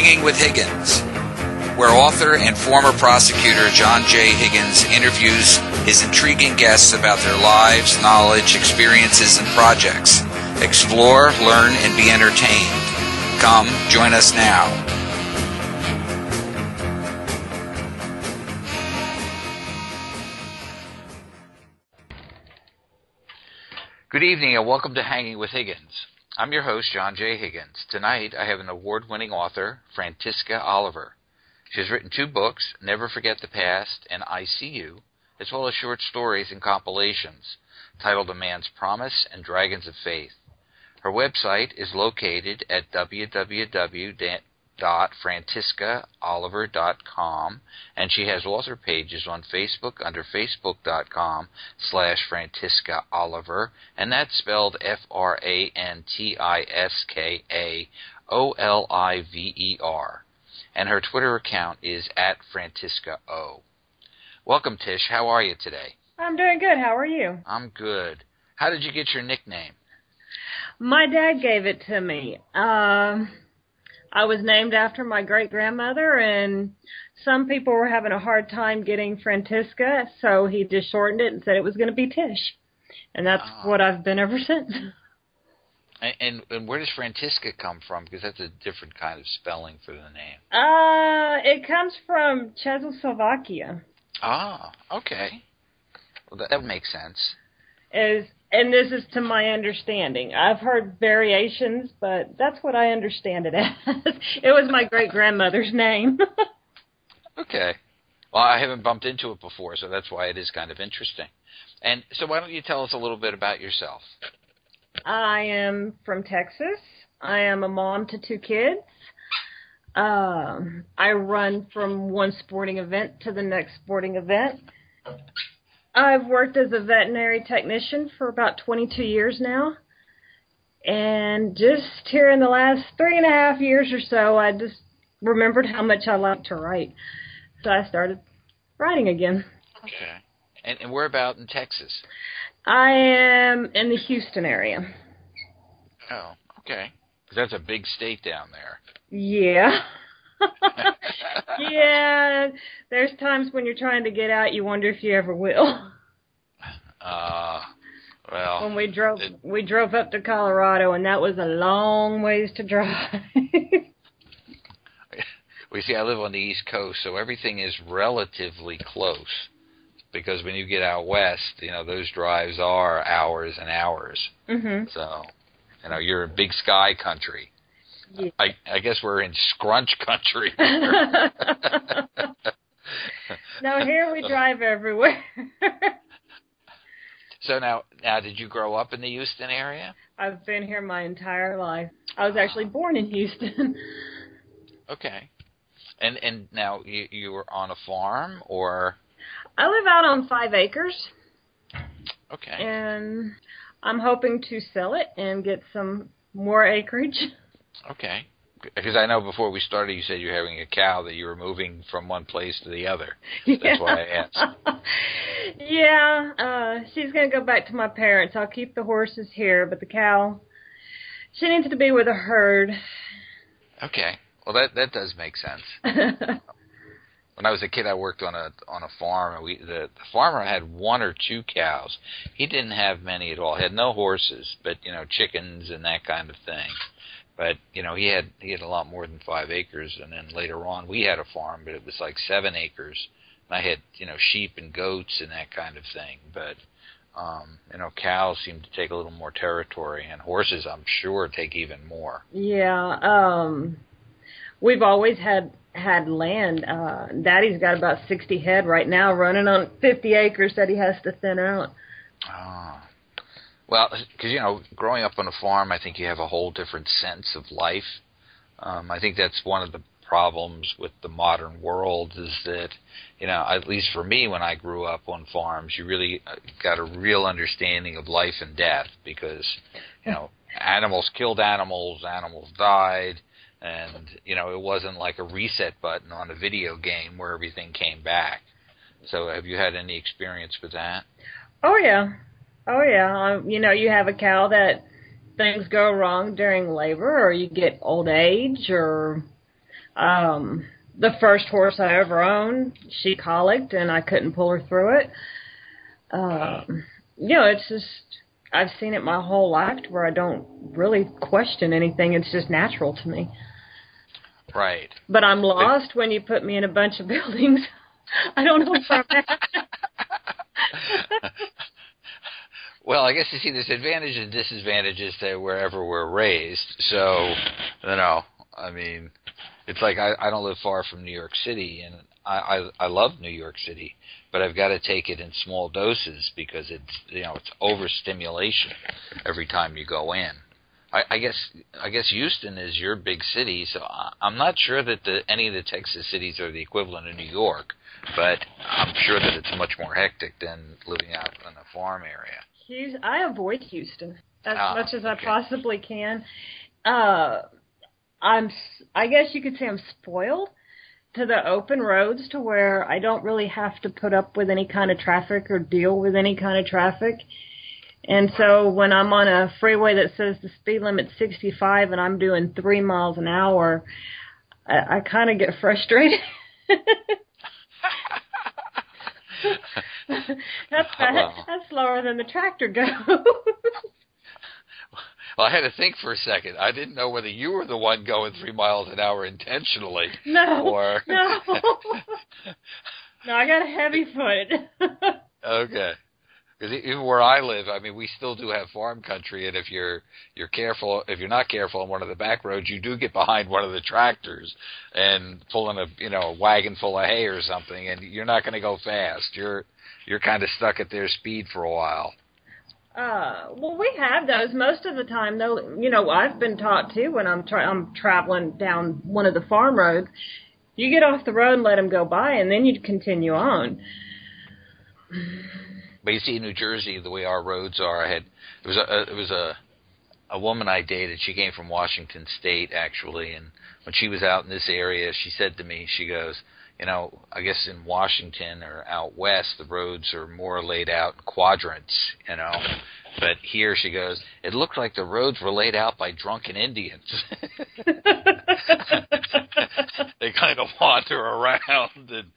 Hanging with Higgins, where author and former prosecutor John J. Higgins interviews his intriguing guests about their lives, knowledge, experiences, and projects. Explore, learn, and be entertained. Come, join us now. Good evening and welcome to Hanging with Higgins. I'm your host, John J. Higgins. Tonight I have an award-winning author, Frantiska Oliver. She has written 2 books, Never Forget the Past and I See You, as well as short stories and compilations titled A Man's Promise and Dragons of Faith. Her website is located at www.frantiskaoliver.com, and she has author pages on Facebook under facebook.com/Frantiska Oliver, and that's spelled FRANTISKAOLIVER. And her Twitter account is @FrantiskaO. Welcome, Tish. How are you today? I'm doing good. How are you? I'm good. How did you get your nickname? My dad gave it to me. I was named after my great-grandmother, and some people were having a hard time getting Frantiska, so he just shortened it and said it was going to be Tish. And that's what I've been ever since. And where does Frantiska come from? Because that's a different kind of spelling for the name. It comes from Czechoslovakia. Ah, okay. Well, that makes sense. And this is to my understanding. I've heard variations, but that's what I understand it as. It was my great-grandmother's name. Okay. Well, I haven't bumped into it before, so that's why it is kind of interesting. And so why don't you tell us a little bit about yourself? I am from Texas. I am a mom to 2 kids. I run from one sporting event to the next sporting event. I've worked as a veterinary technician for about 22 years now. And just here in the last 3.5 years or so, I just remembered how much I like to write. So I started writing again. Okay. And where about in Texas? I am in the Houston area. Oh, okay. 'Cause that's a big state down there. Yeah. Yeah. There's times when you're trying to get out, you wonder if you ever will. Well. When we drove up to Colorado, and that was a long ways to drive. We see, I live on the East Coast, so everything is relatively close. Because when you get out west, those drives are hours and hours. Mm-hmm. So, you're in big sky country. Yeah. I guess we're in scrunch country. No, here we drive everywhere. So now, did you grow up in the Houston area? I've been here my entire life. I was actually born in Houston. Okay. And now you were on a farm, or? I live out on 5 acres. Okay. And I'm hoping to sell it and get some more acreage. Okay. Because I know before we started you said you're having a cow that you were moving from one place to the other. That's why I asked. Yeah. She's going to go back to my parents. I'll keep the horses here, but the cow, she needs to be with a herd. Okay. Well, that does make sense. When I was a kid, I worked on a farm, and the farmer had 1 or 2 cows. He didn't have many at all. He had no horses, but chickens and that kind of thing. But he had a lot more than 5 acres. And then later on, we had a farm, but it was like 7 acres. And I had sheep and goats and that kind of thing. But cows seem to take a little more territory, and horses, I'm sure, take even more. Yeah. We've always had land. Daddy's got about 60 head right now running on 50 acres that he has to thin out. Oh. Well, because, growing up on a farm, I think you have a whole different sense of life. I think that's one of the problems with the modern world is that, at least for me when I grew up on farms, you really got a real understanding of life and death because, animals killed animals, animals died. And, it wasn't like a reset button on a video game where everything came back. So have you had any experience with that? Oh, yeah. Oh, yeah. You have a cow that things go wrong during labor, or you get old age, or The first horse I ever owned, she colicked, and I couldn't pull her through it. It's just, I've seen it my whole life to where I don't really question anything. It's just natural to me. Right. But I'm lost when you put me in a bunch of buildings. I don't know where I'm at. Well, I guess you see there's advantages and disadvantages to wherever we're raised. So, I mean, it's like I don't live far from New York City, and I love New York City, but I've got to take it in small doses because it's overstimulation every time you go in. I guess Houston is your big city, so I'm not sure that any of the Texas cities are the equivalent of New York, but I'm sure that it's much more hectic than living out in a farm area. I avoid Houston as much as I possibly can. I guess you could say I'm spoiled to the open roads to where I don't really have to put up with any kind of traffic or deal with any kind of traffic. And so when I'm on a freeway that says the speed limit's 65 and I'm doing 3 miles an hour, I kind of get frustrated. That's slower than the tractor goes. Well, I had to think for a second. I didn't know whether you were the one going 3 miles an hour intentionally. No. Or... No. No, I got a heavy foot. Okay. Because even where I live, I mean, we still do have farm country, and if you're not careful on one of the back roads, you do get behind one of the tractors and pulling a wagon full of hay or something, and you're not going to go fast. You're kind of stuck at their speed for a while. Well, we have those most of the time, though. I've been taught too when I'm traveling down one of the farm roads. You get off the road and let them go by, and then you continue on. But you see, in New Jersey, the way our roads are, it was a woman I dated. She came from Washington State, actually, and when she was out in this area, she said to me, she goes, I guess in Washington or out west, the roads are more laid out in quadrants, But here, she goes, it looked like the roads were laid out by drunken Indians. They kind of wander around, and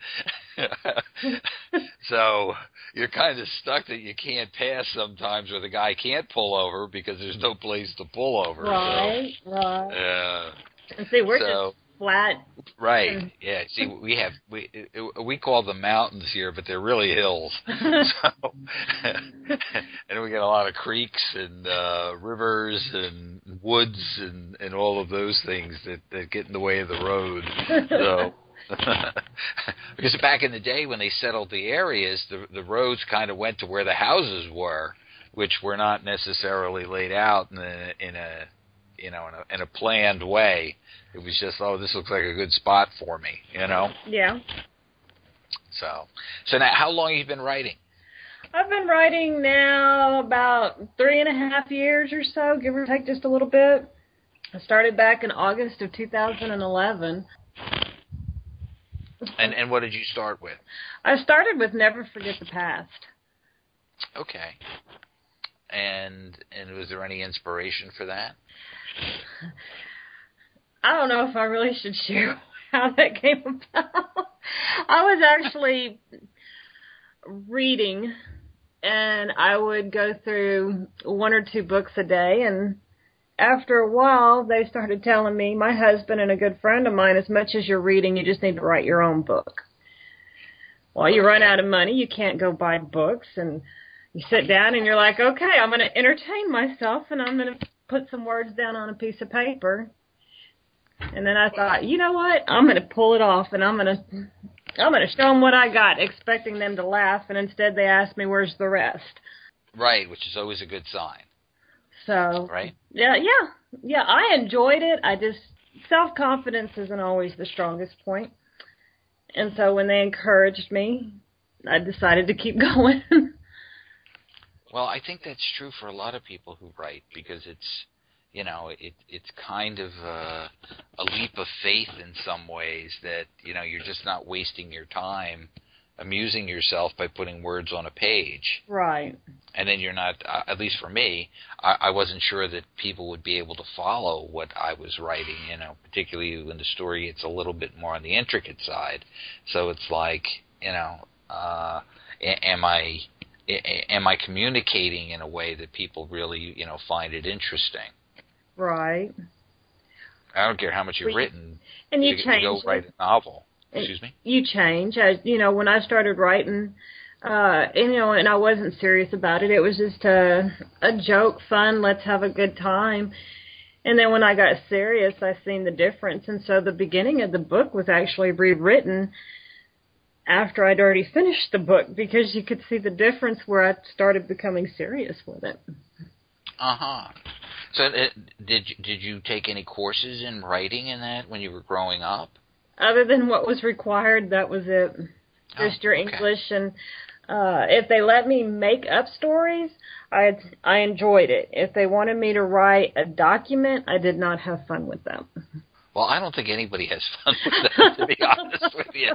so you're kind of stuck that you can't pass sometimes, or the guy can't pull over because there's no place to pull over. Right, so, right. Yeah. And see, we're just flat. Right. Yeah. See, we call them mountains here, but they're really hills. So, and we got a lot of creeks and rivers and woods and all of those things that get in the way of the road. So, because back in the day when they settled the areas, the roads kind of went to where the houses were, which were not necessarily laid out in a planned way. It was just, this looks like a good spot for me, Yeah. So now, how long have you been writing? I've been writing now about 3.5 years or so, give or take just a little bit. I started back in August of 2011. And what did you start with? I started with Never Forget the Past. Okay. And was there any inspiration for that? I don't know if I really should share how that came about. I was actually reading, and I would go through 1 or 2 books a day, and after a while, they started telling me, my husband and a good friend of mine, as much as you're reading, you just need to write your own book. Well, you run out of money, you can't go buy books, and you sit down and you're like, okay, I'm going to entertain myself, and I'm going to put some words down on a piece of paper. And then I thought, you know what? I'm going to pull it off, and I'm going to show them what I got, expecting them to laugh, and instead they asked me, where's the rest? Right, which is always a good sign. So, right? Yeah, I enjoyed it. Self-confidence isn't always the strongest point. And so when they encouraged me, I decided to keep going. Well, I think that's true for a lot of people who write, because it's, it's kind of a leap of faith in some ways that, you're just not wasting your time amusing yourself by putting words on a page. Right. And then you're not, at least for me, I wasn't sure that people would be able to follow what I was writing, particularly when the story gets a little bit more on the intricate side. So it's like, am I communicating in a way that people really, find it interesting? Right. I don't care how much you've written. And you change. Go write a novel. Excuse me? You change. When I started writing, and I wasn't serious about it. It was just a joke, fun, let's have a good time. And then when I got serious, I seen the difference. And so the beginning of the book was actually rewritten after I'd already finished the book, because you could see the difference where I started becoming serious with it. Uh-huh. So did you take any courses in writing in that when you were growing up? Other than what was required, that was it. Just your English. And if they let me make up stories, I enjoyed it. If they wanted me to write a document, I did not have fun with them. Well, I don't think anybody has fun with that, to be honest with you.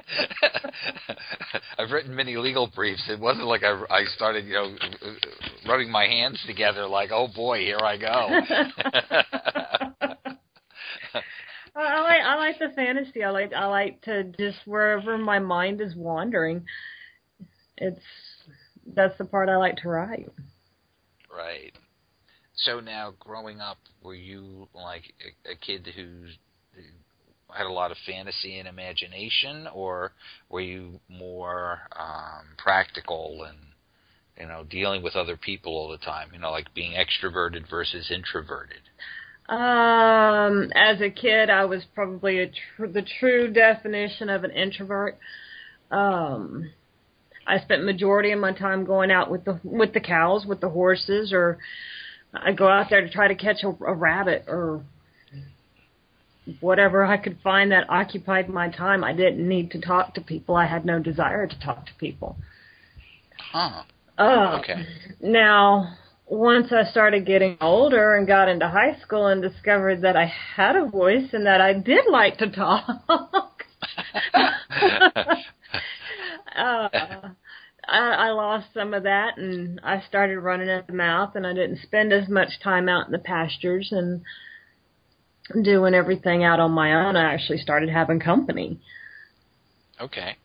I've written many legal briefs. It wasn't like I started, rubbing my hands together like, oh boy, here I go. I like the fantasy. I like to just, wherever my mind is wandering, that's the part I like to write. Right. So now, growing up, were you like a kid who had a lot of fantasy and imagination, or were you more practical and dealing with other people all the time? Like being extroverted versus introverted. As a kid, I was probably the true definition of an introvert. I spent majority of my time going out with the cows, with the horses, or I go out there to try to catch a rabbit or whatever I could find that occupied my time. I didn't need to talk to people. I had no desire to talk to people. Huh. Okay. Now, once I started getting older and got into high school and discovered that I had a voice and that I did like to talk, I lost some of that, and I started running at the mouth, and I didn't spend as much time out in the pastures and doing everything out on my own. I actually started having company. Okay.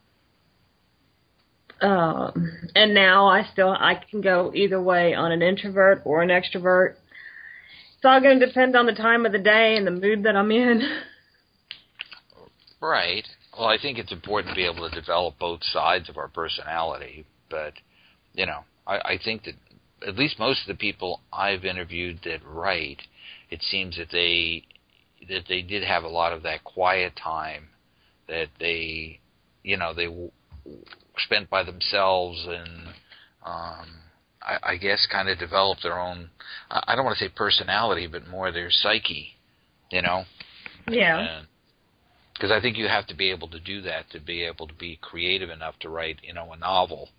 And now I can go either way on an introvert or an extrovert. It's all going to depend on the time of the day and the mood that I'm in. Right. Well, I think it's important to be able to develop both sides of our personality. But, I think that at least most of the people I've interviewed that write, it seems that they did have a lot of that quiet time that they spent by themselves, and I guess kind of developed their own, I don't want to say personality, but more their psyche, Yeah. Because I think you have to be able to do that to be able to be creative enough to write, a novel.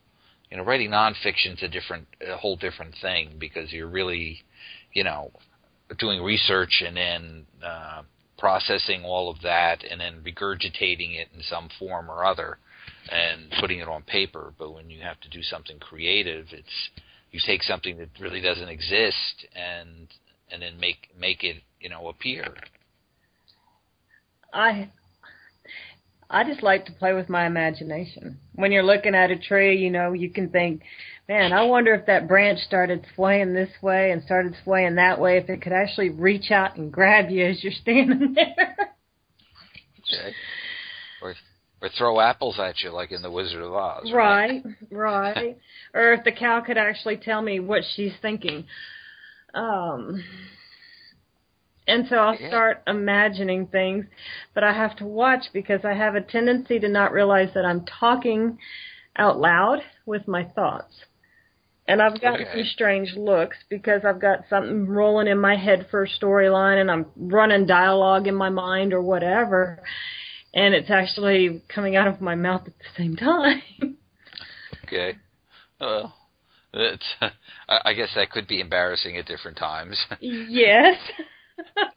Writing nonfiction's a whole different thing, because you're really, doing research and then processing all of that and then regurgitating it in some form or other and putting it on paper. But when you have to do something creative, you take something that really doesn't exist and then make it, appear. I just like to play with my imagination. When you're looking at a tree, you can think, man, I wonder if that branch started swaying this way and started swaying that way, if it could actually reach out and grab you as you're standing there. Okay. Or throw apples at you like in The Wizard of Oz. Right. Or if the cow could actually tell me what she's thinking. And so I'll start imagining things, but I have to watch, because I have a tendency to not realize that I'm talking out loud with my thoughts. And I've gotten some strange looks because I've got something rolling in my head for a storyline, and I'm running dialogue in my mind or whatever, and it's actually coming out of my mouth at the same time. Okay. Well, I guess that could be embarrassing at different times. Yes.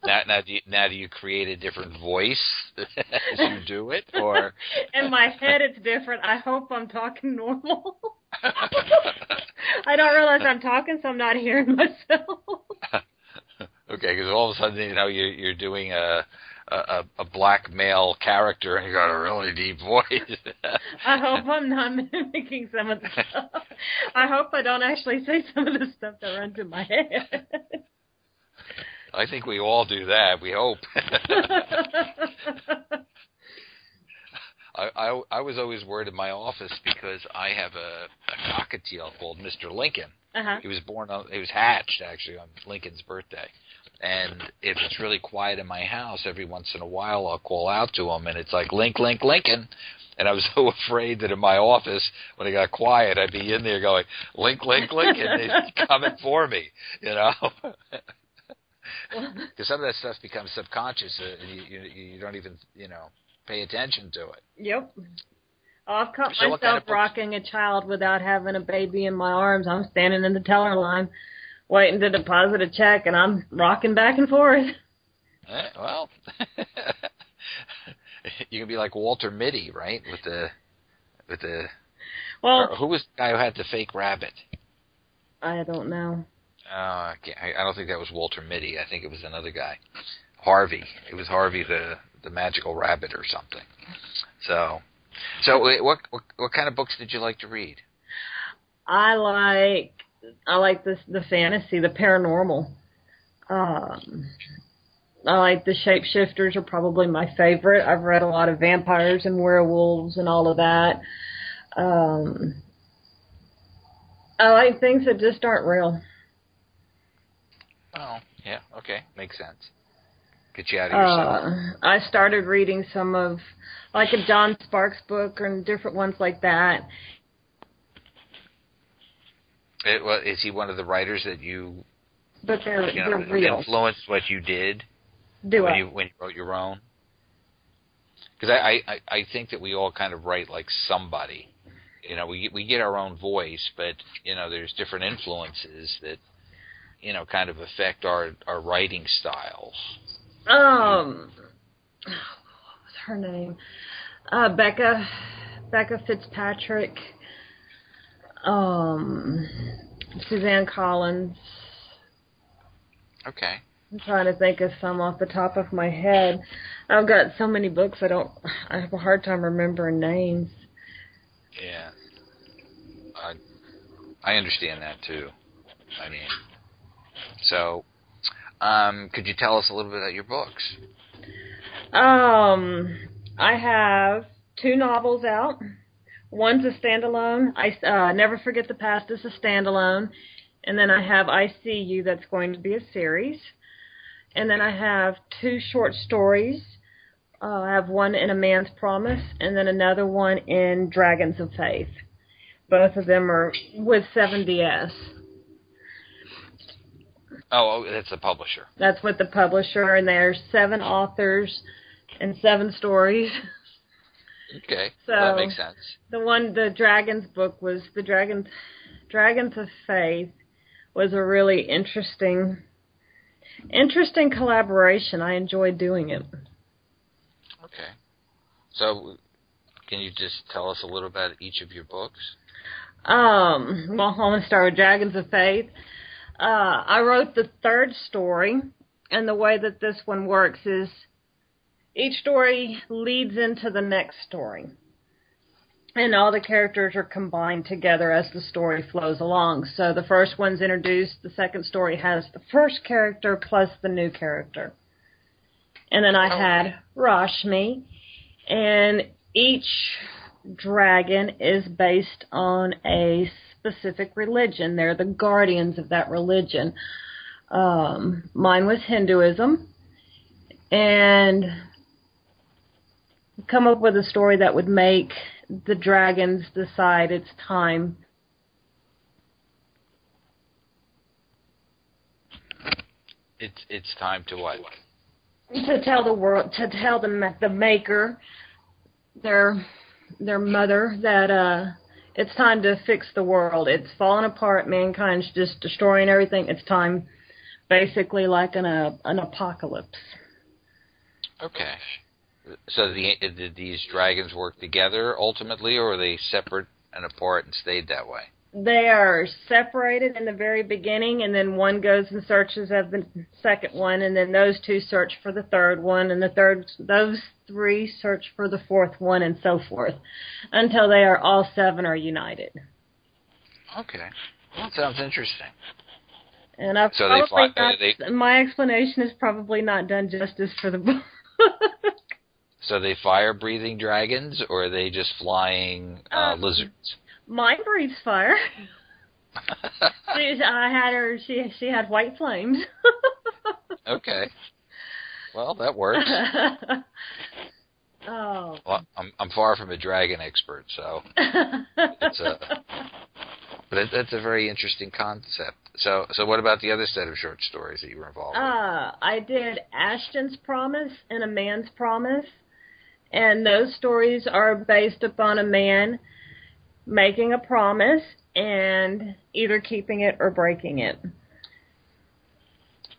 Now do you create a different voice as you do it, or? In my head, it's different. I hope I'm talking normal. I don't realize I'm talking, so I'm not hearing myself. Okay, because all of a sudden, you're doing a black male character, and you got a really deep voice. I hope I'm not mimicking some of the stuff. I hope I don't actually say some of the stuff that runs in my head. I think we all do that. We hope. I was always worried in my office because I have a cockatiel called Mr. Lincoln. Uh-huh. He was hatched actually on Lincoln's birthday. And if it's really quiet in my house, every once in a while I'll call out to him, and it's like, Link, Link, Lincoln. And I was so afraid that in my office, when it got quiet, I'd be in there going, Link, Link, Lincoln. He's coming for me, Because some of that stuff becomes subconscious, and you don't even, pay attention to it. Yep. I've caught myself rocking a child without having a baby in my arms. I'm standing in the teller line waiting to deposit a check, and I'm rocking back and forth. Well, you can be like Walter Mitty, right? With the. Well, who was the guy who had the fake rabbit? I don't know. I don't think that was Walter Mitty. I think it was another guy, Harvey. It was Harvey the magical rabbit or something. So what kind of books did you like to read? I like the fantasy, the paranormal. I like the Shapeshifters are probably my favorite. I've read a lot of vampires and werewolves and all of that. I like things that just aren't real. Oh, yeah, okay, makes sense. Get you out of yourself. I started reading some of, like a John Sparks book and different ones like that. Is he one of the writers that you? But they're real. Influenced what you did? When you wrote your own? Because I think that we all kind of write like somebody. We get our own voice, but there's different influences that kind of affect our writing styles. What was her name? Becca Fitzpatrick. Suzanne Collins. Okay. I'm trying to think of some off the top of my head. I've got so many books I have a hard time remembering names. Yeah. I understand that too. I mean, so could you tell us a little bit about your books? I have 2 novels out. One's a standalone. Never Forget the Past is a standalone. And then I have I See You that's going to be a series. And then I have 2 short stories. I have one in A Man's Promise and then another one in Dragons of Faith. Both of them are with 7DS. Oh, that's the publisher. That's with the publisher, and there's 7 authors and 7 stories. Okay, so that makes sense. The Dragons book was the Dragons of Faith was a really interesting collaboration. I enjoyed doing it. Okay. So, can you just tell us a little about each of your books? Well, I'm going to start with Dragons of Faith. I wrote the 3rd story, and the way that this one works is each story leads into the next story. And all the characters are combined together as the story flows along. So the first one's introduced, the second story has the first character plus the new character. And then I had Rashmi, and each dragon is based on a specific religion. They're the guardians of that religion. Mine was Hinduism, and come up with a story that would make the dragons decide it's time. It's time to what? To tell the world, to tell the maker, their mother, that it's time to fix the world. It's falling apart. Mankind's just destroying everything. It's time basically like an apocalypse. Okay. So did these dragons work together ultimately, or are they separate and apart and stayed that way? They are separated in the very beginning, and then one goes and searches of the second one, and then those two search for the third one, and those three search for the fourth one, and so forth, until they are all seven are united. Okay. That sounds interesting. And my explanation is probably not done justice for the book. So they fire-breathing dragons, or are they just flying lizards? Mine breathes fire. She had white flames. Okay. Well, that works. Oh. Well, I'm far from a dragon expert, so it's that's a very interesting concept. So what about the other set of short stories that you were involved with? I did Ashton's Promise and A Man's Promise, and those stories are based upon a man making a promise and either keeping it or breaking it.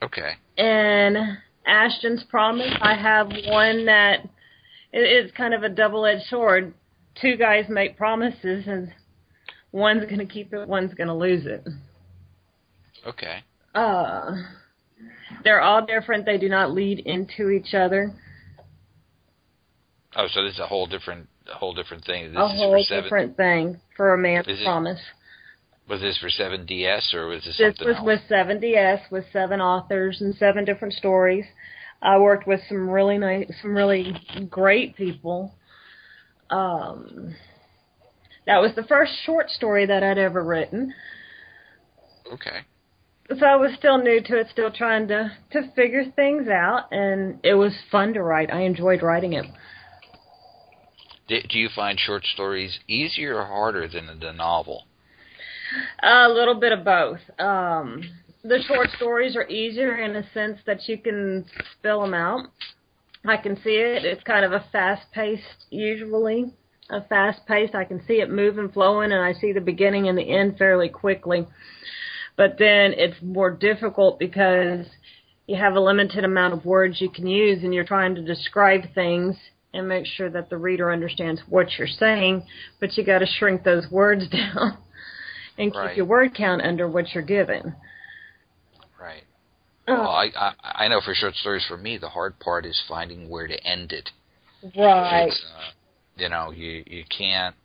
Okay. And Ashton's Promise, I have one that is kind of a double-edged sword. Two guys make promises, and one's going to keep it, one's going to lose it. Okay. They're all different. They do not lead into each other. Oh, so this is a whole different thing. This A is whole for 7, different thing for A Man's Promise. Was this for 7DS, or was this something else? This was with 7DS, with 7 authors and 7 different stories. I worked with some really great people. That was the first short story that I'd ever written. Okay. So I was still new to it, still trying to figure things out, and it was fun to write. I enjoyed writing it. Do you find short stories easier or harder than the novel? A little bit of both. The short stories are easier in a sense that you can spill them out. I can see it. It's kind of a fast-paced, usually. I can see it moving, flowing, and I see the beginning and the end fairly quickly. But then it's more difficult because you have a limited amount of words you can use, and you're trying to describe things and make sure that the reader understands what you're saying, but you got to shrink those words down and keep your word count under what you're given. Right. Well, I know for short stories, for me, the hard part is finding where to end it. Right. It's, you can't.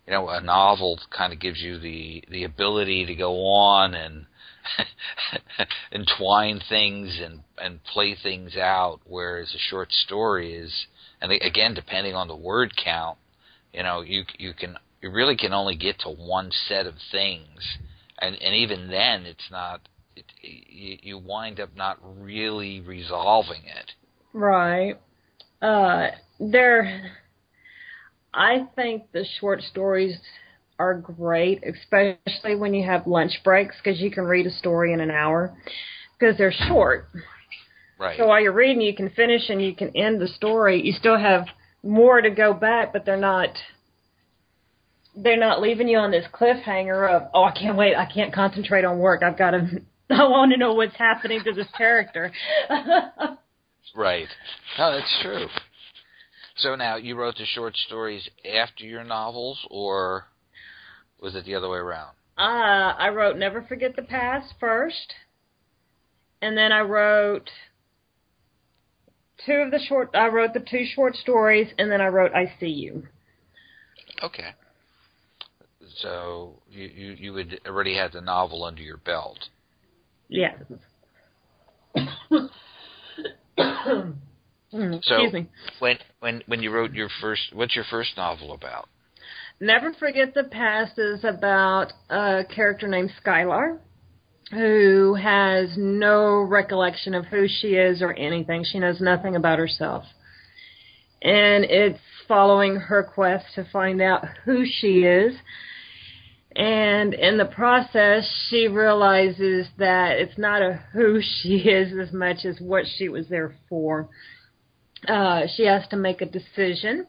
A novel kind of gives you the ability to go on and entwine things and play things out, whereas a short story is, and again, depending on the word count, you really can only get to one set of things, and even then, it's not. You wind up not really resolving it. Right. I think the short stories are great, especially when you have lunch breaks, because you can read a story in an hour, because they're short. Right. So while you're reading, you can finish and you can end the story. You still have more to go back, but they're not leaving you on this cliffhanger of, I can't wait, I can't concentrate on work, I want to know what's happening to this character. Right. No, that's true. So now, you wrote the short stories after your novels, or was it the other way around? I wrote Never Forget the Past first, and then I wrote the 2 short stories, and then I wrote I See You. Okay. So you would already had the novel under your belt. Yes. Excuse me. When you wrote what's your first novel about? Never Forget the Past is about a character named Skylar, who has no recollection of who she is or anything. She knows nothing about herself. And it's following her quest to find out who she is. And in the process, she realizes that it's not a who she is as much as what she was there for. She has to make a decision,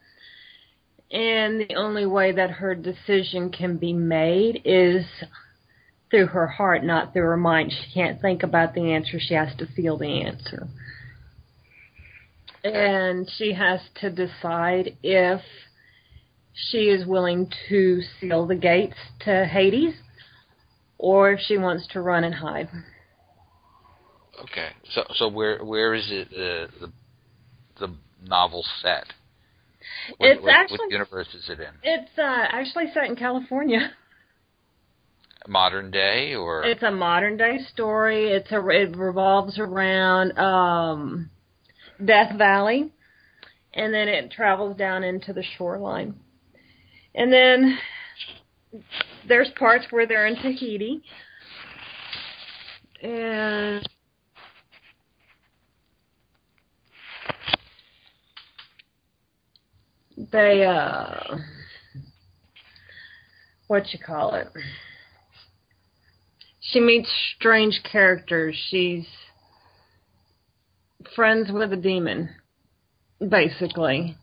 and the only way that her decision can be made is through her heart, not through her mind. She can't think about the answer. She has to feel the answer. And she has to decide if she is willing to seal the gates to Hades or if she wants to run and hide. Okay. So where is it the novel set? What universe is it in? It's actually set in California. Modern day, or it's a modern day story. It revolves around Death Valley, and then it travels down into the shoreline. And then there's parts where they're in Tahiti, and they she meets strange characters. She's friends with a demon, basically,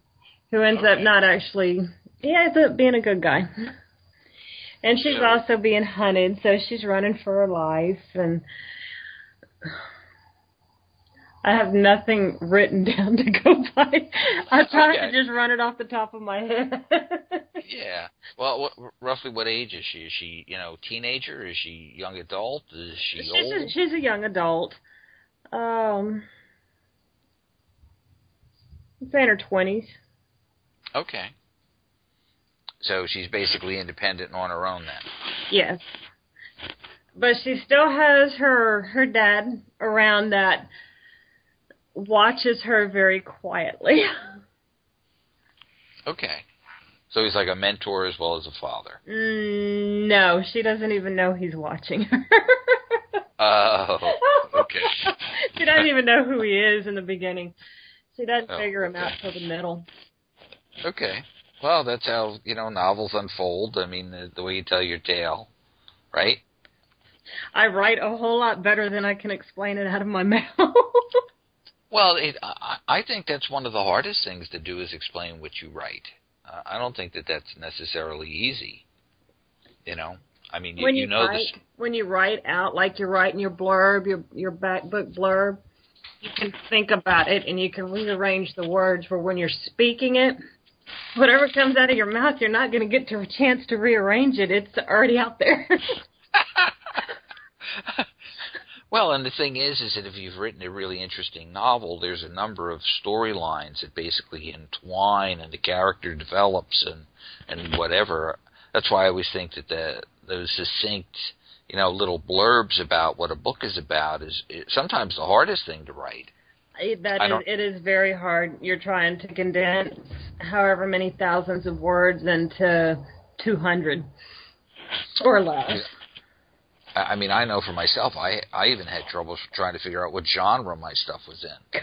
who ends up not actually, he ends up being a good guy. And she's also being hunted, so she's running for her life. And I have nothing written down to go by. I'm trying to just run it off the top of my head. Yeah. Well, roughly what age is she? Is she, teenager? Is she young adult? Is she old? She's a young adult. I'm saying her 20s. Okay. So she's basically independent and on her own then. Yes. But she still has her dad around that watches her very quietly. Okay. So he's like a mentor as well as a father. No, she doesn't even know he's watching her. Oh, okay. She doesn't even know who he is in the beginning. She doesn't figure him out till the middle. Okay. Well, that's how, novels unfold. I mean, the way you tell your tale, right? I write a whole lot better than I can explain it out of my mouth. Well, I think that's one of the hardest things to do is explain what you write. I don't think that that's necessarily easy. I mean, when you write out, like you're writing your blurb, your back book blurb, you can think about it and you can rearrange the words for when you're speaking it. Whatever comes out of your mouth, you're not going to get to a chance to rearrange it. It's already out there. Well, and the thing is that if you've written a really interesting novel, there's a number of storylines that basically entwine and the character develops and whatever. That's why I always think that those succinct, little blurbs about what a book is about is sometimes the hardest thing to write. It is very hard. You're trying to condense however many thousands of words into 200 or less. I mean, I know for myself, I even had trouble trying to figure out what genre my stuff was in,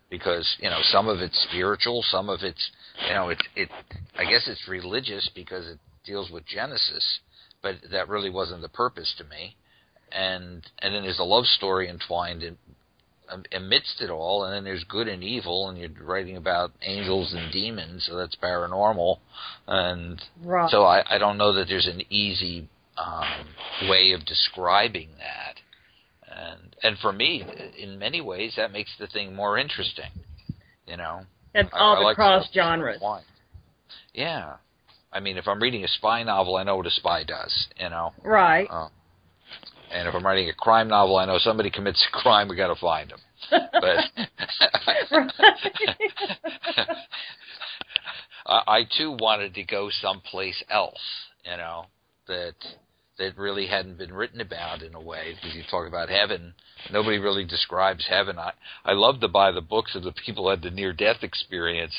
because some of it's spiritual, some of it's I guess it's religious because it deals with Genesis, but that really wasn't the purpose to me, and then there's a love story entwined amidst it all, and then there's good and evil, and you're writing about angels and demons, so that's paranormal, and right. So I don't know that there's an easy way of describing that, and for me, in many ways, that makes the thing more interesting. It's all the cross genres. Yeah, I mean, if I'm reading a spy novel, I know what a spy does. Right. And if I'm writing a crime novel, I know somebody commits a crime, we got to find them. But I too wanted to go someplace else, that really hadn't been written about in a way, because you talk about heaven. Nobody really describes heaven. I love to buy the books of the people who had the near-death experience,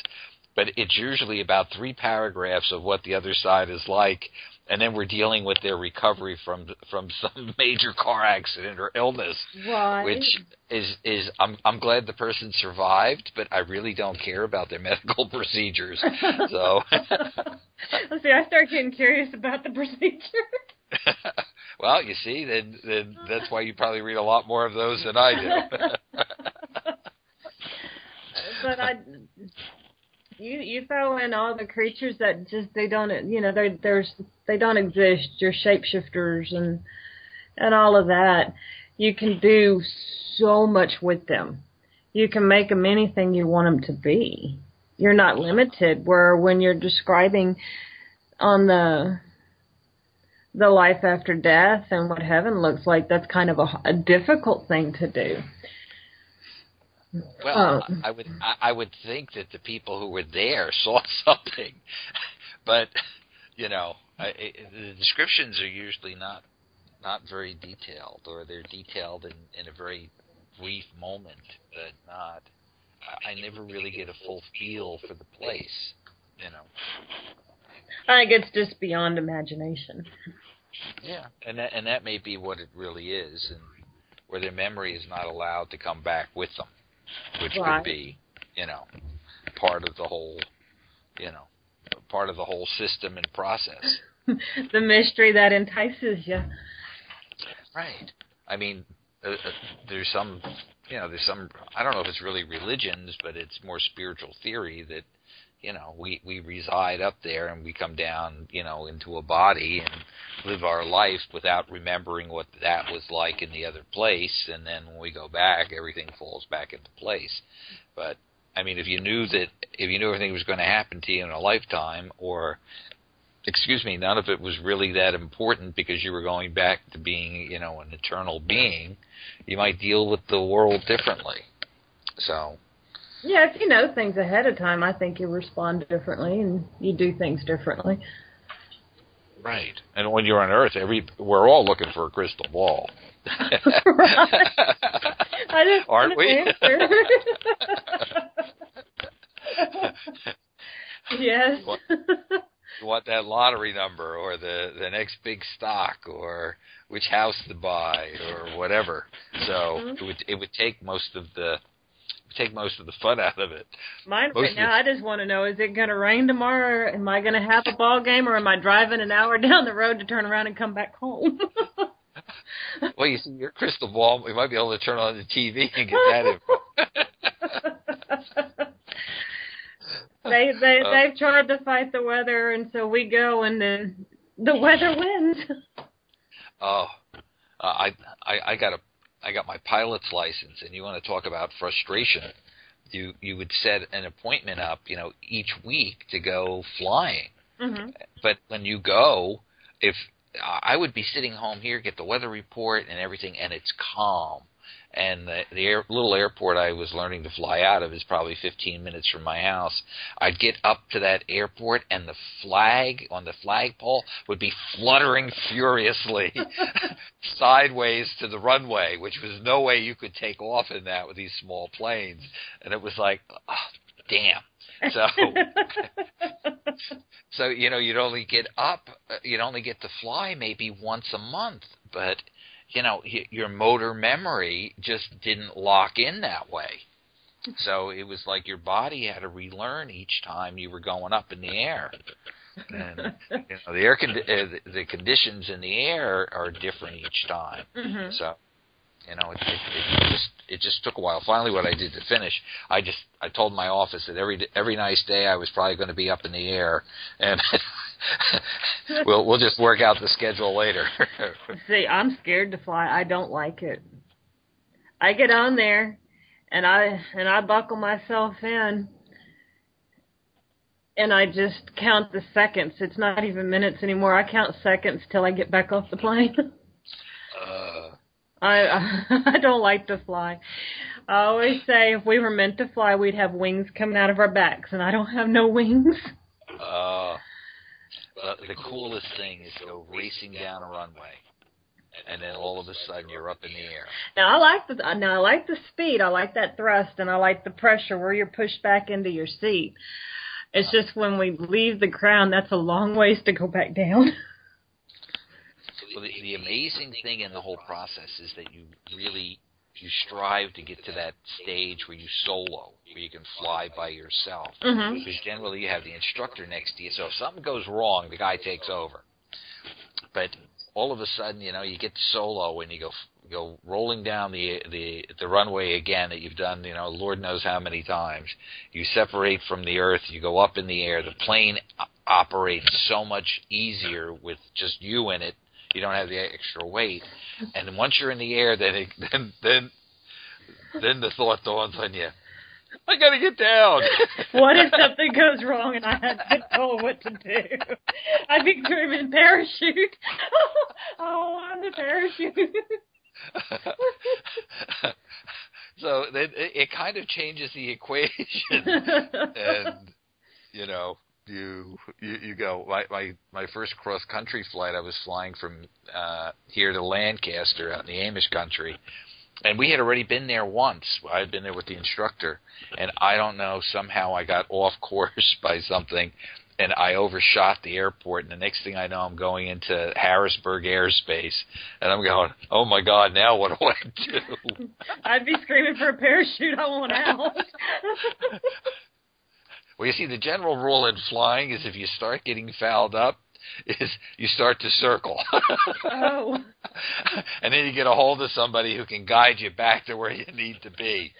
but it's usually about 3 paragraphs of what the other side is like, and then we're dealing with their recovery from some major car accident or illness, right. Which is I'm glad the person survived, but I really don't care about their medical procedures. So, let's see, I start getting curious about the procedure. Well, you see, then that's why you probably read a lot more of those than I do. But you throw in all the creatures that just they don't exist. Your shapeshifters and and all of that, you can do so much with them. You can make them anything you want them to be. You're not limited, where when you're describing on the life after death and what heaven looks like, that's kind of a difficult thing to do. Well, I would think that the people who were there saw something, but the descriptions are usually not very detailed, or they're detailed in a very brief moment, but not. I never really get a full feel for the place, I think it's just beyond imagination. Yeah, and that may be what it really is, and where their memory is not allowed to come back with them, which could be, part of the whole, part of the whole system and process. The mystery that entices you. Right. I mean, there's some, I don't know if it's really religions, but it's more spiritual theory that, we reside up there and we come down, into a body and live our life without remembering what that was like in the other place. And then when we go back, everything falls back into place. But, I mean, if you knew everything was going to happen to you in a lifetime, or, none of it was really that important because you were going back to being, an eternal being, you might deal with the world differently. So. Yeah, if you know things ahead of time, I think you respond differently and you do things differently. Right. And when you're on Earth, we're all looking for a crystal ball. Right. Aren't we? Yes. You want that lottery number, or the next big stock, or which house to buy, or whatever. So it would take most of the fun out of it. Mine right now, I just want to know, is it going to rain tomorrow? Am I going to have a ball game, or am I driving an hour down the road to turn around and come back home? Well, you see, your crystal ball, we might be able to turn on the TV and get that info. They've tried to fight the weather, and so we go, and then the weather wins. Oh, I got my pilot's license, and you want to talk about frustration. You would set an appointment up, each week to go flying. Mm-hmm. But when you go, if I would be sitting home here, get the weather report and everything, and it's calm. And the little airport I was learning to fly out of is probably 15 minutes from my house. I'd get up to that airport, and the flag on the flagpole would be fluttering furiously sideways to the runway, which was no way you could take off in that with these small planes. And it was like, oh, damn. So, you'd only get to fly maybe once a month, but your motor memory just didn't lock in that way. So it was like your body had to relearn each time you were going up in the air. And the conditions in the air are different each time. Mm-hmm. So it just took a while. Finally, what I did to finish, I told my office that every nice day I was probably going to be up in the air, and we'll just work out the schedule later. See, I'm scared to fly. I don't like it. I get on there, and I buckle myself in, and I just count the seconds. It's not even minutes anymore. I count seconds till I get back off the plane. I don't like to fly. I always say if we were meant to fly, we'd have wings coming out of our backs, and I don't have no wings. The coolest thing is to go racing down a runway, and then all of a sudden you're up in the air. Now I like the speed. I like that thrust, and I like the pressure where you're pushed back into your seat. It's just when we leave the ground, that's a long ways to go back down. So the amazing thing in the whole process is that you strive to get to that stage where you solo, where you can fly by yourself. Mm-hmm. Because generally you have the instructor next to you, so if something goes wrong, the guy takes over. But all of a sudden, you get solo and you go rolling down the runway again that you've done, Lord knows how many times. You separate from the earth, you go up in the air. The plane operates so much easier with just you in it. you don't have the extra weight. And once you're in the air, then the thought dawns on you, I got to get down. What if something goes wrong and I have to tell what to do? I'd be screaming, parachute. Oh, I'm the parachute. So it kind of changes the equation. And, you know, you go, my first cross-country flight, I was flying from here to Lancaster out in the Amish country. And we had already been there once. I had been there with the instructor. And I don't know, somehow I got off course by something, and I overshot the airport. And the next thing I know, I'm going into Harrisburg airspace. And I'm going, oh, my God, now what do I do? I'd be screaming for a parachute. I want out. Well, you see, the general rule in flying is if you start getting fouled up, is you start to circle. Oh. And then you get a hold of somebody who can guide you back to where you need to be.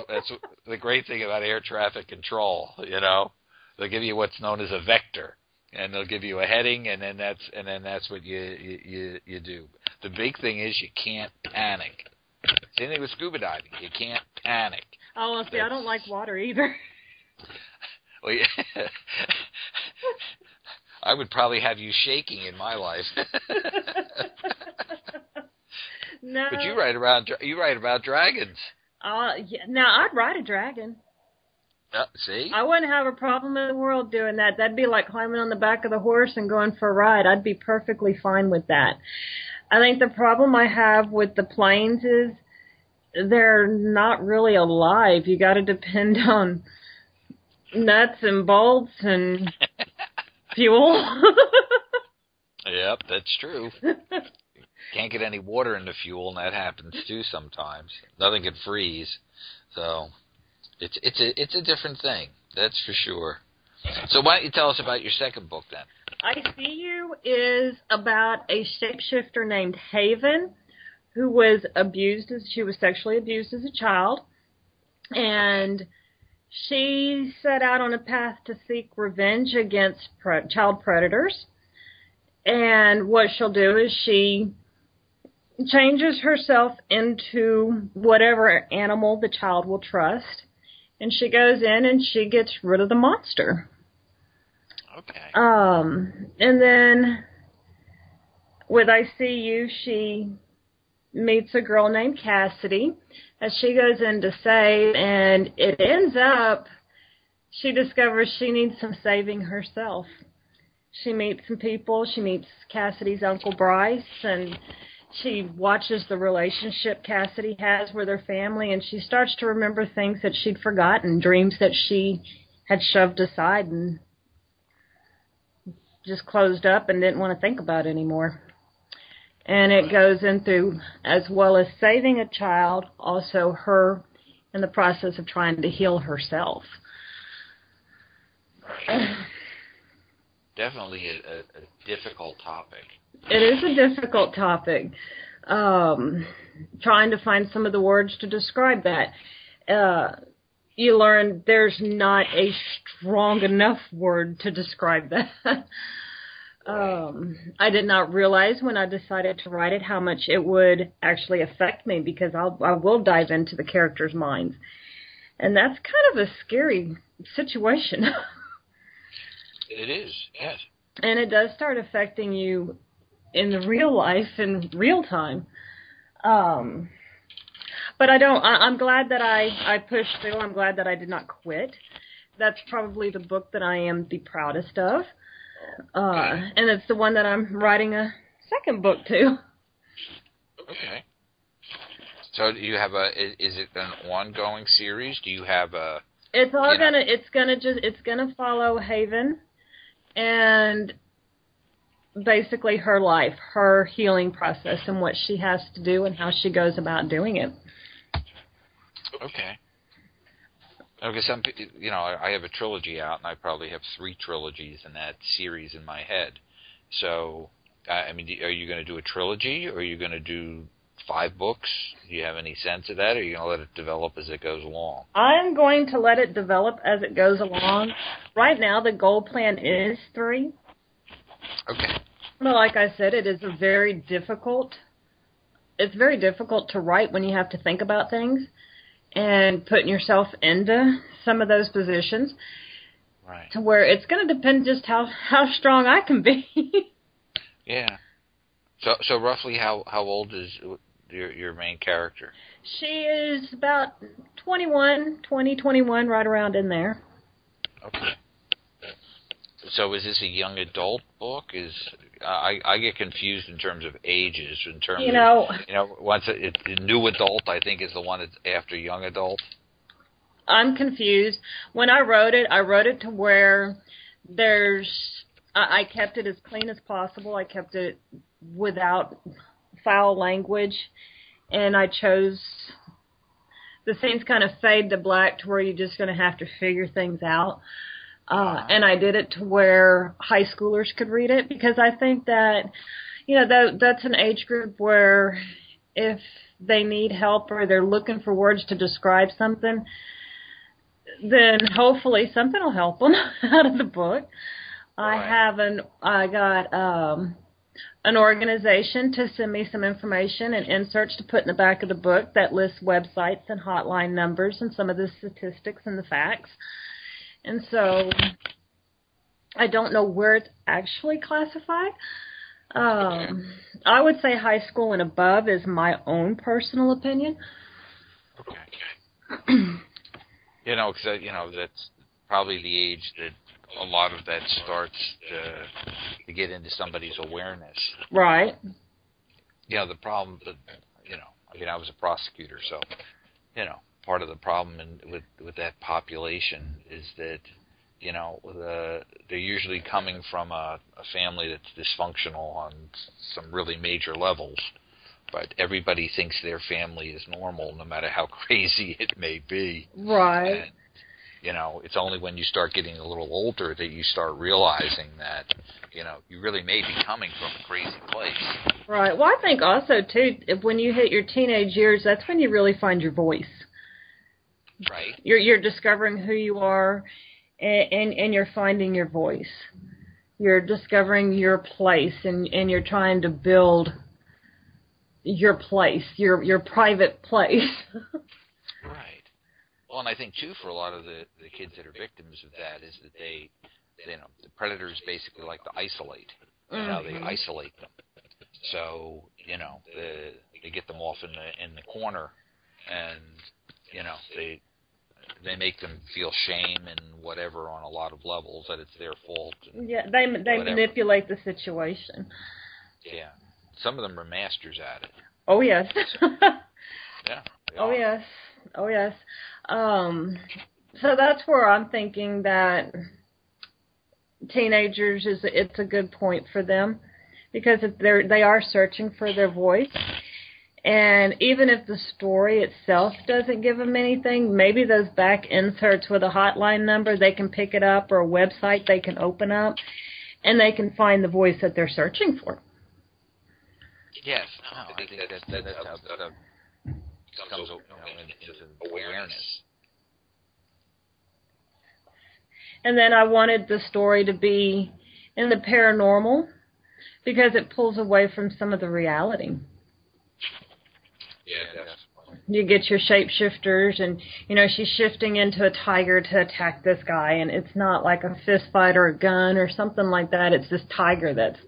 That's the great thing about air traffic control, you know. They'll give you what's known as a vector, and they'll give you a heading, and then that's what you do. The big thing is you can't panic. Same thing with scuba diving. You can't panic. Oh, see, I don't like water either. Well, yeah. I would probably have you shaking in my life. No. But you write about dragons. Yeah, now I'd ride a dragon. See? I wouldn't have a problem in the world doing that. That'd be like climbing on the back of the horse and going for a ride. I'd be perfectly fine with that. I think the problem I have with the planes is they're not really alive. You got to depend on nuts and bolts and fuel. Yep, that's true. Can't get any water in the fuel, and that happens too sometimes. Nothing can freeze, so it's a different thing. That's for sure. So why don't you tell us about your second book then? I See You is about a shapeshifter named Haven, who was sexually abused as a child, and she set out on a path to seek revenge against child predators. And what she'll do is she changes herself into whatever animal the child will trust. And she goes in and she gets rid of the monster. Okay. And then with I See You, she meets a girl named Cassidy as she goes in to save, and it ends up she discovers she needs some saving herself. She meets some people. She meets Cassidy's Uncle Bryce, and she watches the relationship Cassidy has with her family, and she starts to remember things that she'd forgotten, dreams that she had shoved aside and just closed up and didn't want to think about anymore. And it goes into, as well as saving a child, also her in the process of trying to heal herself. Definitely a difficult topic. It is a difficult topic. Trying to find some of the words to describe that. You learn there's not a strong enough word to describe that. I did not realize when I decided to write it how much it would actually affect me, because I will dive into the characters' minds. And that's kind of a scary situation. It is, yes. And it does start affecting you in the real life, in real time. But I'm glad that I pushed through. I'm glad that I did not quit. That's probably the book that I am the proudest of. And it's the one that I'm writing a second book to. Okay. So do you have is it an ongoing series? Do you have a... It's gonna follow Haven and basically her life, her healing process, and what she has to do and how she goes about doing it. Okay. Okay, I have a trilogy out, and I probably have 3 trilogies in that series in my head. So, are you going to do a trilogy, or are you going to do 5 books? Do you have any sense of that, or are you going to let it develop as it goes along? I'm going to let it develop as it goes along. Right now, the goal plan is 3. Okay. Well, like I said, it is a very difficult. It's very difficult to write when you have to think about things and putting yourself into some of those positions. Right. To where it's going to depend just how strong I can be. Yeah. So roughly how old is your main character? She is about 21, right around in there. Okay. So is this a young adult book? I get confused in terms of ages. In terms of once new adult, I think is the one that's after young adult. I'm confused. When I wrote it to where I kept it as clean as possible. I kept it without foul language, and I chose the scenes kind of fade to black to where you're just going to have to figure things out. And I did it to where high schoolers could read it, because I think that, that's an age group where if they need help or they're looking for words to describe something, then hopefully something will help them out of the book. Right. I got an organization to send me some information and inserts to put in the back of the book that lists websites and hotline numbers and some of the statistics and the facts. And so I don't know where it's actually classified. I would say high school and above is my own personal opinion. Okay. Because that's probably the age that a lot of that starts to get into somebody's awareness. Right. The problem that I was a prosecutor, so part of the problem with that population is that they're usually coming from a family that's dysfunctional on some really major levels, but everybody thinks their family is normal, no matter how crazy it may be. Right. And, it's only when you start getting a little older that you start realizing that, you really may be coming from a crazy place. Right. Well, I think also, too, when you hit your teenage years, that's when you really find your voice. Right. You're discovering who you are, and you're finding your voice. You're discovering your place, and you're trying to build your place, your private place. Right. Well, and I think, too, for a lot of the kids that are victims of that is that the predators basically like to isolate. They isolate them. So, they get them off in the corner, and, they make them feel shame and whatever on a lot of levels, that it's their fault. Yeah, they manipulate the situation. Yeah. Some of them are masters at it. Oh, yes. Yeah. Oh, yes. Oh, yes. So that's where I'm thinking that teenagers it's a good point for them, because they are searching for their voice. And even if the story itself doesn't give them anything, maybe those back inserts with a hotline number, they can pick it up, or a website they can open up, and they can find the voice that they're searching for. Yes. No, I think that's how that comes into awareness. And then I wanted the story to be in the paranormal, because it pulls away from some of the reality. Yeah, you get your shapeshifters, and she's shifting into a tiger to attack this guy, and it's not like a fist fight or a gun or something like that. It's this tiger that's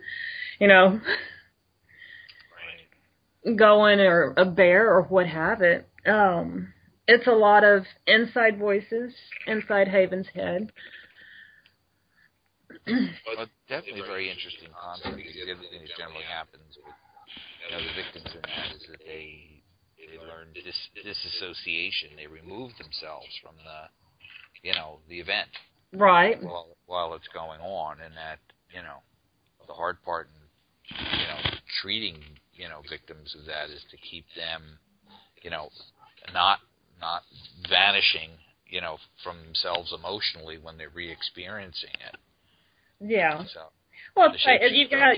going, or a bear or what have it. It's a lot of inside voices inside Haven's head. Well, definitely a very interesting concept, because everything that generally happens with the victims in that is that they learn disassociation. They remove themselves from the event, right, while it's going on, and that the hard part in treating victims of that is to keep them not vanishing from themselves emotionally when they're re-experiencing it. Yeah. So, well, you got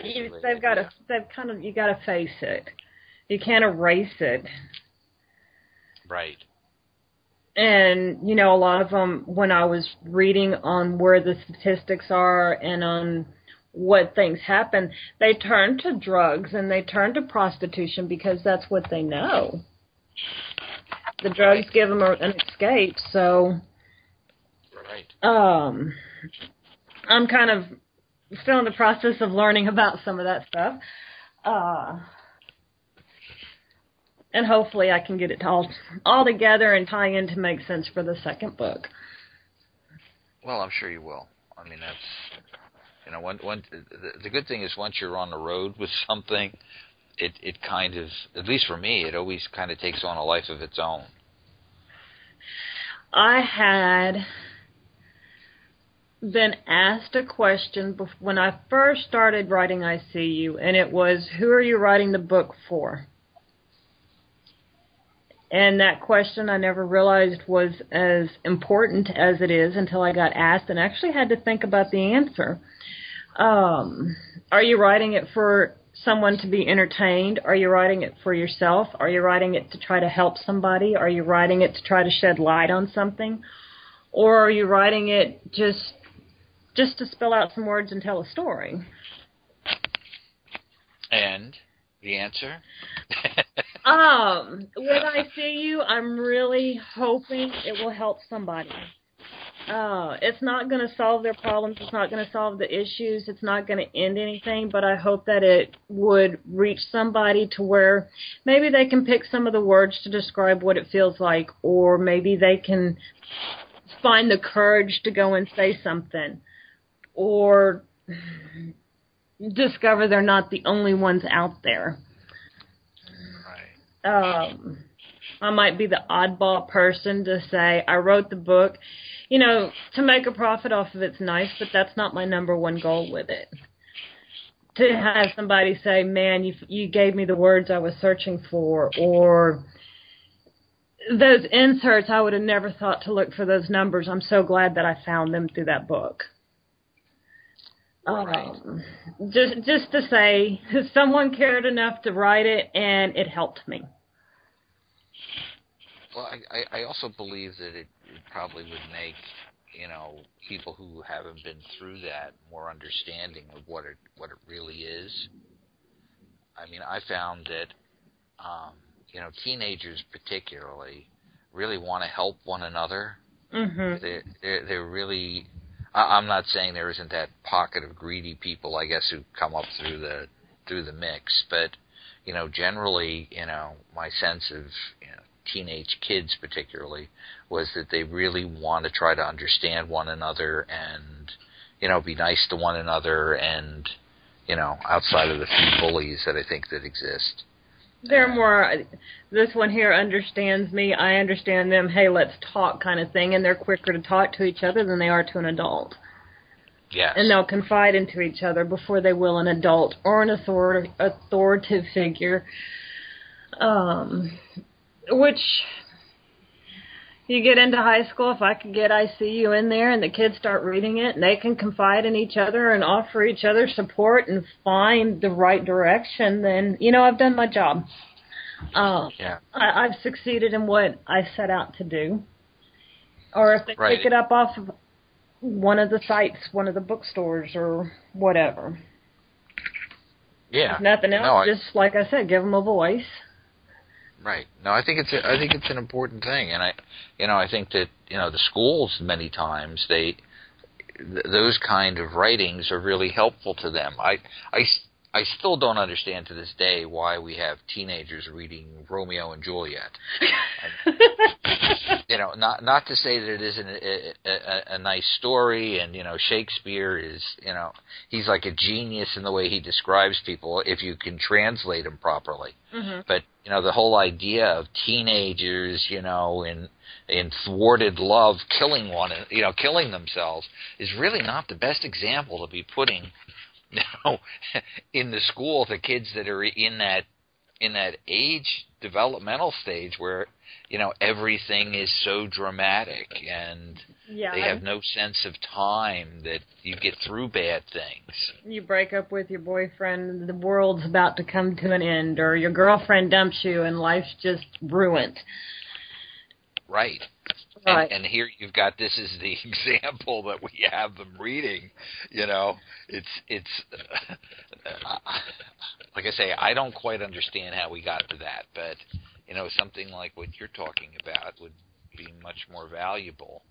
to face it. You can't erase it. Right. And, a lot of them, when I was reading on where the statistics are and on what things happen, they turn to drugs and they turn to prostitution because that's what they know. The drugs give them an escape, so I'm kind of still in the process of learning about some of that stuff. And hopefully I can get it all together and tie in to make sense for the second book. Well, I'm sure you will. I mean, that's, the good thing is once you're on the road with something, it kind of, at least for me, it always kind of takes on a life of its own. I had been asked a question when I first started writing I See You, and it was, who are you writing the book for? And that question I never realized was as important as it is until I got asked and actually had to think about the answer. Are you writing it for someone to be entertained? Are you writing it for yourself? Are you writing it to try to help somebody? Are you writing it to try to shed light on something? Or are you writing it just to spill out some words and tell a story? And the answer? When I See You, I'm really hoping it will help somebody. It's not going to solve their problems. It's not going to solve the issues. It's not going to end anything, but I hope that it would reach somebody to where maybe they can pick some of the words to describe what it feels like, or maybe they can find the courage to go and say something, or discover they're not the only ones out there. I might be the oddball person to say, I wrote the book. You know, to make a profit off of it's nice, but that's not my number one goal with it. To have somebody say, man, you gave me the words I was searching for, or those inserts, I would have never thought to look for those numbers. I'm so glad that I found them through that book. Just to say, someone cared enough to write it, and it helped me. Well, I also believe that it probably would make, people who haven't been through that more understanding of what it really is. I mean, I found that, teenagers particularly really want to help one another. Mm-hmm. They're really... I'm not saying there isn't that pocket of greedy people, I guess, who come up through the mix, but generally, my sense of teenage kids particularly was that they really want to try to understand one another and be nice to one another, and outside of the few bullies that I think that exist. They're more, this one here understands me, I understand them, hey, let's talk kind of thing, and they're quicker to talk to each other than they are to an adult. Yes. And they'll confide into each other before they will an adult or an authoritative figure, which you get into high school, if I could get I See You in there and the kids start reading it and they can confide in each other and offer each other support and find the right direction, then, I've done my job. I've succeeded in what I set out to do. Or if they pick it up off of one of the sites, one of the bookstores or whatever. Yeah. If nothing else, just like I said, give them a voice. Right. No, I think it's an important thing, and I think that the schools many times those kind of writings are really helpful to them. I still don't understand to this day why we have teenagers reading Romeo and Juliet. Not to say that it isn't a nice story, and Shakespeare is he's like a genius in the way he describes people if you can translate him properly. Mm-hmm. But the whole idea of teenagers in thwarted love killing killing themselves is really not the best example to be putting in the school to kids that are in that age developmental stage where everything is so dramatic and they have no sense of time that you get through bad things. You break up with your boyfriend and the world's about to come to an end, or your girlfriend dumps you and life's just ruined. Right. Right. And here you've got, this is the example that we have them reading. You know, it's like I say, I don't quite understand how we got to that, but you know, something like what you're talking about would be much more valuable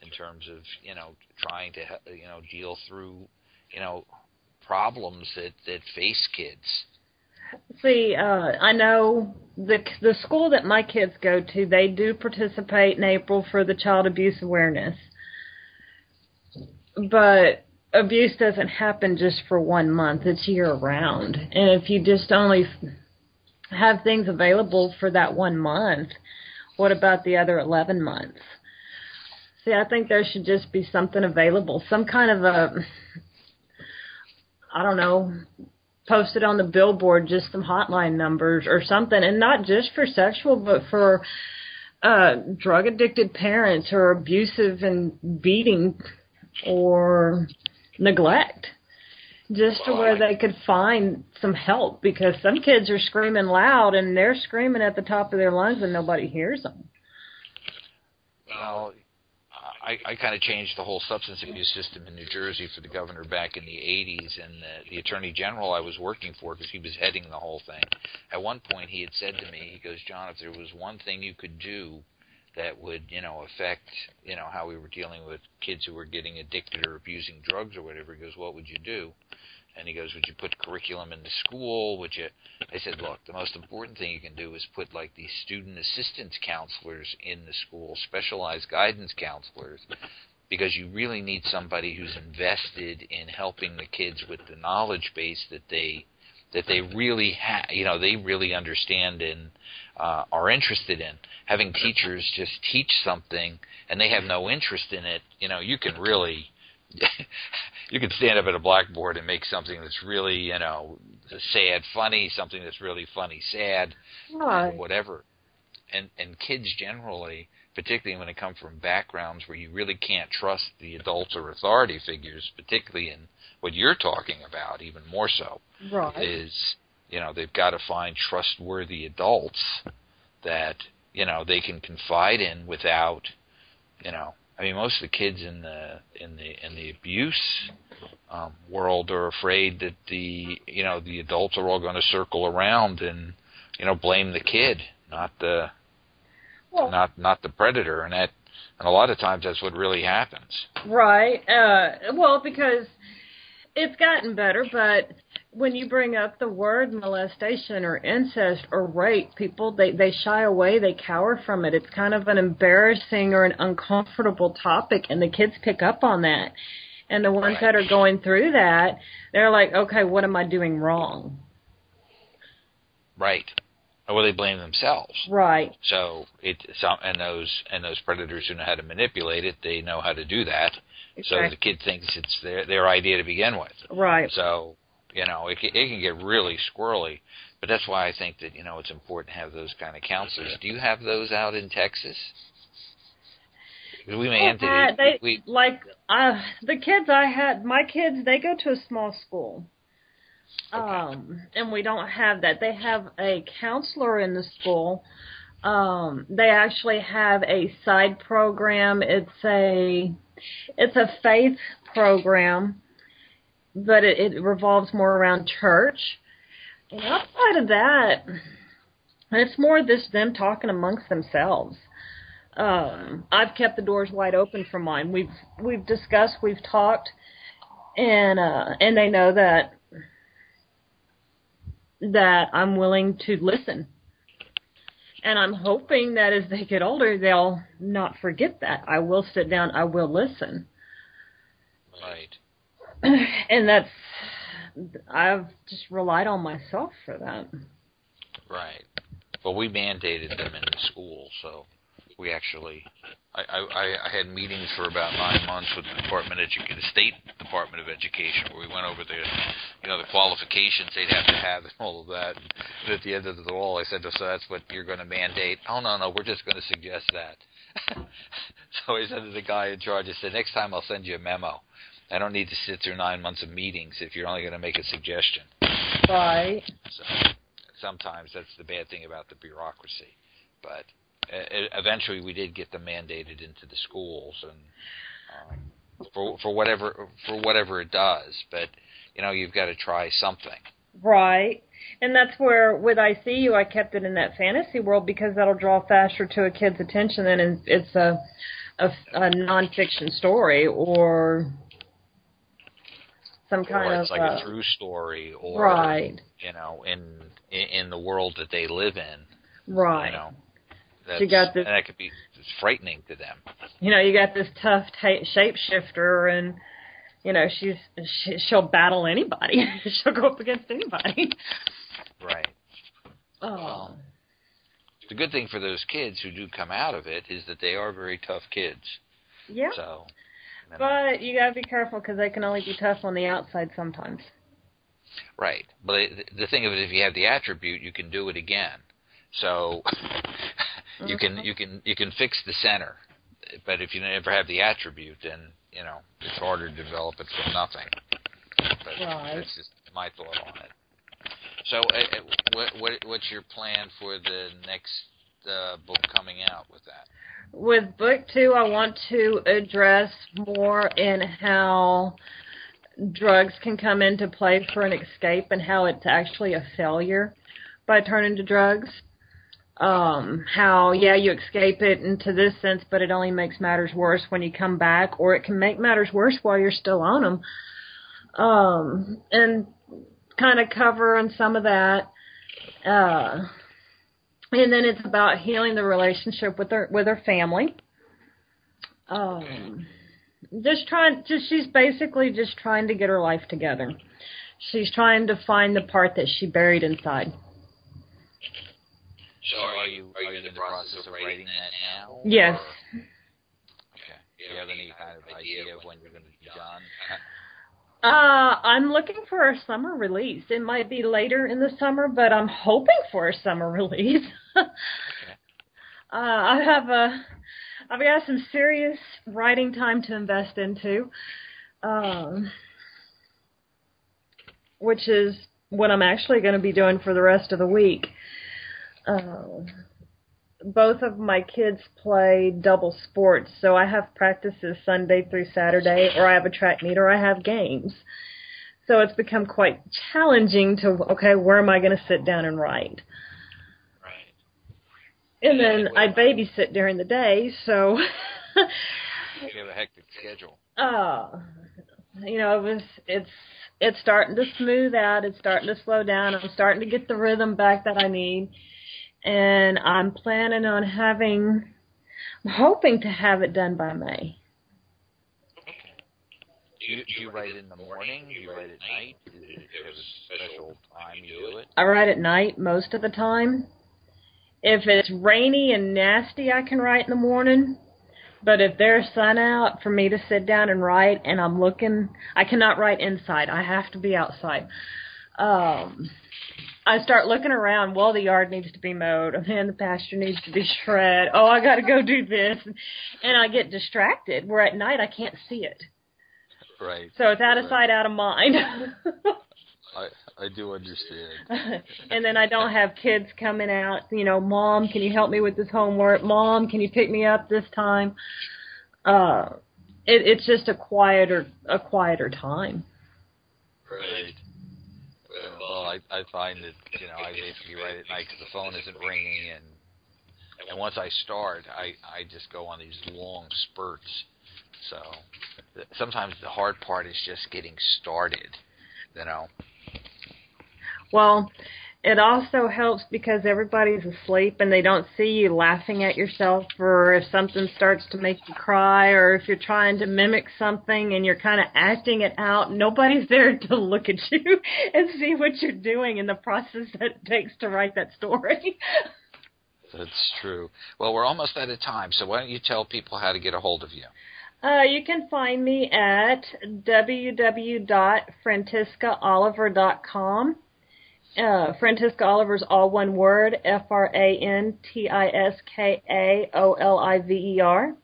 in terms of, you know, trying to, you know, deal through, you know, problems that face kids. See, I know the school that my kids go to, they do participate in April for the child abuse awareness. But abuse doesn't happen just for 1 month. It's year-round. And if you just only have things available for that 1 month, what about the other 11 months? See, I think there should just be something available, some kind of a, I don't know, posted on the billboard, just some hotline numbers or something, and not just for sexual, but for drug-addicted parents or abusive and beating or neglect, just to where they could find some help, because some kids are screaming loud and they're screaming at the top of their lungs and nobody hears them. Well, I kind of changed the whole substance abuse system in New Jersey for the governor back in the 80s, and the attorney general I was working for, because he was heading the whole thing, at one point he had said to me, he goes, John, if there was one thing you could do that would, you know, affect, you know, how we were dealing with kids who were getting addicted or abusing drugs or whatever, he goes, what would you do? And he goes, would you put curriculum in the school? Would you? I said, look, the most important thing you can do is put like these student assistance counselors in the school, specialized guidance counselors, because you really need somebody who's invested in helping the kids with the knowledge base that they really you know, they really understand and are interested in. Having teachers just teach something and they have no interest in it, you know, you can really you can stand up at a blackboard and make something that's really, you know, sad funny, something that's really funny sad, Right. whatever. And kids generally, particularly when they come from backgrounds where you really can't trust the adults or authority figures, particularly in what you're talking about, even more so, Right. is, you know, they've got to find trustworthy adults that, you know, they can confide in without, you know, I mean, most of the kids in the abuse world are afraid that the adults are all going to circle around and, you know, blame the kid, not the predator, and a lot of times that's what really happens. Right. Well, because it's gotten better, but when you bring up the word molestation or incest or rape, people, they shy away, they cower from it. It's kind of an embarrassing or an uncomfortable topic, and the kids pick up on that. And the ones that are going through that, they're like, okay, what am I doing wrong? Right. Or they blame themselves. Right. So and those predators who know how to manipulate it, they know how to do that. Okay. So the kid thinks it's their idea to begin with. Right. So, you know, it can get really squirrely. But that's why I think that, you know, it's important to have those kind of counselors. Do you have those out in Texas? We mandated the kids I had, my kids, they go to a small school. Okay. And we don't have that. They have a counselor in the school. They actually have a side program. It's a faith program, but it revolves more around church. And outside of that, it's more just them talking amongst themselves. I've kept the doors wide open for mine. We've discussed, we've talked, and they know that I'm willing to listen. And I'm hoping that as they get older, they'll not forget that. I will sit down, I will listen. Right. And I've just relied on myself for that. Right. Well, we mandated them in the school, so we actually, I had meetings for about 9 months with the State Department of Education, where we went over the qualifications they'd have to have and all of that. And at the end of the all, I said, so that's what you're going to mandate? Oh, no, we're just going to suggest that. So I said to the guy in charge, I said, next time I'll send you a memo. I don't need to sit through 9 months of meetings if you're only going to make a suggestion. Right. So sometimes that's the bad thing about the bureaucracy. But eventually we did get them mandated into the schools, and for whatever it does. But you've got to try something. Right. And that's where, with ICU, I kept it in that fantasy world because that'll draw faster to a kid's attention than it's a nonfiction story or some kind of... it's like a true story, or, right. In the world that they live in. Right. And that could be frightening to them. You got this tough shapeshifter, and she'll battle anybody. She'll go up against anybody. Right. Oh. The good thing for those kids who do come out of it is that they are very tough kids. Yeah. So. But you got to be careful because they can only be tough on the outside sometimes. Right. But the thing of it, if you have the attribute, you can do it again. So you can fix the center. But if you never have the attribute, then it's harder to develop it from nothing. But that's just my thought on it. So, what's your plan for the next book coming out with that? With book 2, I want to address more in how drugs can come into play for an escape and how it's actually a failure by turning to drugs. How, you escape it into this sense, but it only makes matters worse when you come back, or it can make matters worse while you're still on them. And kind of cover on some of that. And then it's about healing the relationship with her family. She's basically just trying to get her life together. She's trying to find the part that she buried inside. So are you in the process of writing that now? Yes. Or? Okay. Do you have any kind of idea of when you're going to be done? I'm looking for a summer release. It might be later in the summer, but I'm hoping for a summer release. Okay. I've got some serious writing time to invest into, which is what I'm actually going to be doing for the rest of the week. Both of my kids play double sports, so I have practices Sunday through Saturday, or I have a track meet, or I have games. So it's become quite challenging to, where am I going to sit down and write? Right. And then I babysit during the day, so... You have a hectic schedule. It's starting to smooth out. It's starting to slow down. I'm starting to get the rhythm back that I need. And I'm planning on I'm hoping to have it done by May. Okay. Do you write in the morning? Do you write at night? Do you have a special time you do it? I write at night most of the time. If it's rainy and nasty, I can write in the morning. But if there's sun out, for me to sit down and write, and I cannot write inside. I have to be outside. I start looking around. Well, the yard needs to be mowed. Man, the pasture needs to be shred. Oh, I got to go do this. And I get distracted. Where at night, I can't see it. Right. So it's out of sight, out of mind. I do understand. And then I don't have kids coming out, Mom, can you help me with this homework? Mom, can you pick me up this time? It's just a quieter time. Right. Well, I find that, I basically write at night because the phone isn't ringing, and once I start, I just go on these long spurts. So sometimes the hard part is just getting started, Well, it also helps because everybody's asleep and they don't see you laughing at yourself, or if something starts to make you cry, or if you're trying to mimic something and you're kind of acting it out. Nobody's there to look at you and see what you're doing in the process that it takes to write that story. That's true. Well, we're almost out of time, so why don't you tell people how to get a hold of you? You can find me at www.frantiskaoliver.com. Frantiska Oliver's all one word, FRANTISKAOLIVER.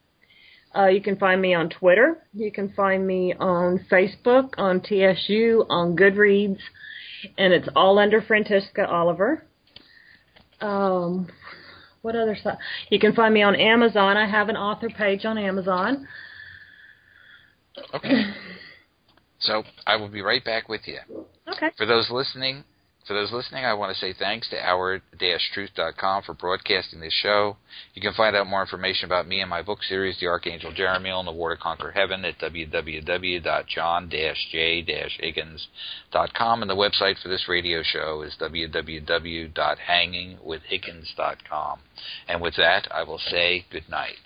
You can find me on Twitter. You can find me on Facebook, on TSU, on Goodreads, and it's all under Frantiska Oliver. What other site? You can find me on Amazon. I have an author page on Amazon. Okay. So I will be right back with you. Okay. For those listening, I want to say thanks to our-truth.com for broadcasting this show. You can find out more information about me and my book series, The Archangel Jeremiel and the War to Conquer Heaven, at www.john-higgins.com. And the website for this radio show is www.hangingwithhiggins.com. And with that, I will say good night.